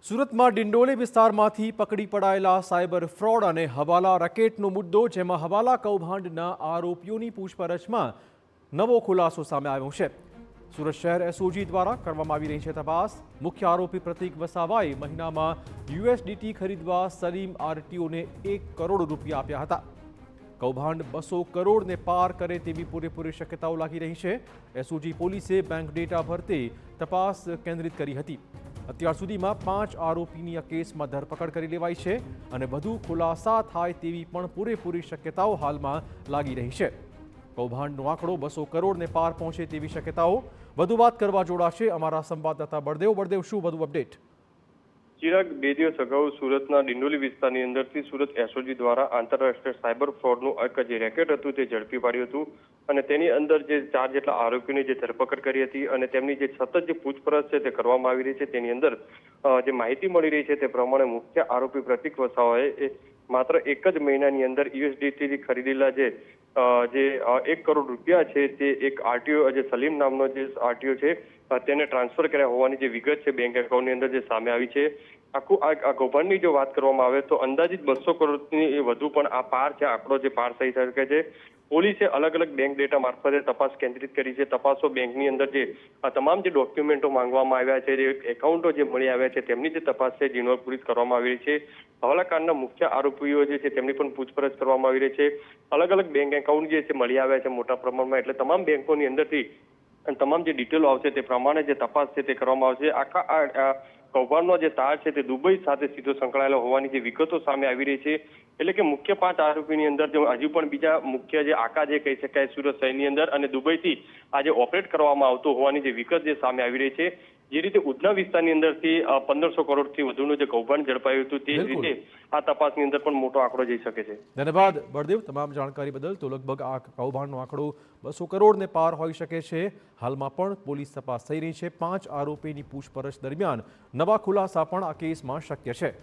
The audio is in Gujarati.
સુરતમાં ડિંડોલી વિસ્તારમાંથી પકડી પડાયેલા સાયબર ફ્રોડ અને હવાલા રેકેટનો મુદ્દો, જેમાં હવાલા કૌભાંડના આરોપીઓની પૂછપરછમાં નવો ખુલાસો સામે આવ્યો છે. સુરત શહેર એસઓજી દ્વારા કરવામાં આવી રહી છે તપાસ. મુખ્ય આરોપી પ્રતીક વસાવાએ મહિનામાં યુએસડીટી ખરીદવા સલીમ આરટીઓને 1 કરોડ રૂપિયા આપ્યા હતા. કૌભાંડ 200 કરોડને પાર કરે તેવી પૂરેપૂરી શક્યતાઓ લાગી રહી છે. એસઓજી પોલીસે બેંક ડેટા ભરતે તપાસ કેન્દ્રિત કરી હતી. અત્યાર સુધીમાં 5 આરોપીની આ કેસમાં ધરપકડ કરી લેવાઈ છે અને વધુ ખુલાસા થાય તેવી પણ પૂરેપૂરી શક્યતાઓ હાલમાં લાગી રહી છે. કૌભાંડનો આંકડો 200 કરોડને પાર પહોંચે તેવી શક્યતાઓ. વધુ વાત કરવા જોડાશે અમારા સંવાદદાતા બળદેવ. શું વધુ અપડેટ? ચિરાગ, 2 દિવસ અગાઉ સુરતના ડિંડોલી વિસ્તારની અંદરથી સુરત એસઓજી દ્વારા આંતરરાષ્ટ્રીય સાયબર ફ્રોડનું એક જે રેકેટ હતું તે ઝડપી પાડ્યું હતું અને તેની અંદર જે 4 જેટલા આરોપીઓની જે ધરપકડ કરી હતી અને તેમની જે સતત જે પૂછપરછ છે તે કરવામાં આવી રહી છે. તેની અંદર જે માહિતી મળી રહી છે તે પ્રમાણે મુખ્ય આરોપી પ્રતીક વસાવાએ માત્ર 1 જ મહિનાની અંદર યુએસડીટી ખરીદેલા જે 1 કરોડ રૂપિયા છે તે એક આરટીઓ જે સલીમ નામનો જે આરટીઓ છે તેને ટ્રાન્સફર કર્યા હોવાની જે વિગત છે બેંક એકાઉન્ટની અંદર જે સામે આવી છે. આખું આ કૌભાંડની જો વાત કરવામાં આવે તો અંદાજિત 200 કરોડની વધુ પણ આ પાર છે, આંકડો જે પાર થઈ શકે છે. પોલીસે અલગ અલગ બેંક ડેટા મારફતે તપાસ કેન્દ્રિત કરી છે. તપાસો બેંકની અંદર જે આ તમામ જે ડોક્યુમેન્ટો માંગવામાં આવ્યા છે, જે એકાઉન્ટો જે મળી આવ્યા છે તેમની જે તપાસ છે ઝીણવટપૂર્વક કરવામાં આવી રહી છે. હવાલાકાંડના મુખ્ય આરોપીઓ જે છે તેમની પણ પૂછપરછ કરવામાં આવી રહી છે. અલગ અલગ બેંક એકાઉન્ટ જે છે મળી આવ્યા છે મોટા પ્રમાણમાં, એટલે તમામ બેંકોની અંદરથી અને તમામ જે ડિટેલો આવશે તે પ્રમાણે જે તપાસ છે તે કરવામાં આવશે. આખા કૌભાંડનો જે તાર છે તે દુબઈ સાથે સીધો સંકળાયેલો હોવાની જે વિગતો સામે આવી રહી છે. એટલે કે મુખ્ય 5 આરોપીની અંદર હજુ પણ બીજા મુખ્ય જે આકા જે કહી શકાય સુરત શહેરની અંદર અને દુબઈથી આજે ઓપરેટ કરવામાં આવતો હોવાની જે વિગત જે સામે આવી રહી છે. જે રીતે ઉધના વિસ્તારની અંદરથી 1500 કરોડથી વધુનું જે કૌભાંડ ઝડપાયું હતું તે જ રીતે આ તપાસની અંદર પણ મોટો આંકડો જઈ શકે છે. ધન્યવાદ બળદેવ તમામ જાણકારી બદલ. તો લગભગ આ કૌભાંડનો આંકડો 200 કરોડને પાર હોઈ શકે છે. હાલમાં પણ પોલીસ તપાસ થઈ રહી છે. 5 આરોપીની પૂછપરછ દરમિયાન નવા ખુલાસા પણ આ કેસમાં શક્ય છે.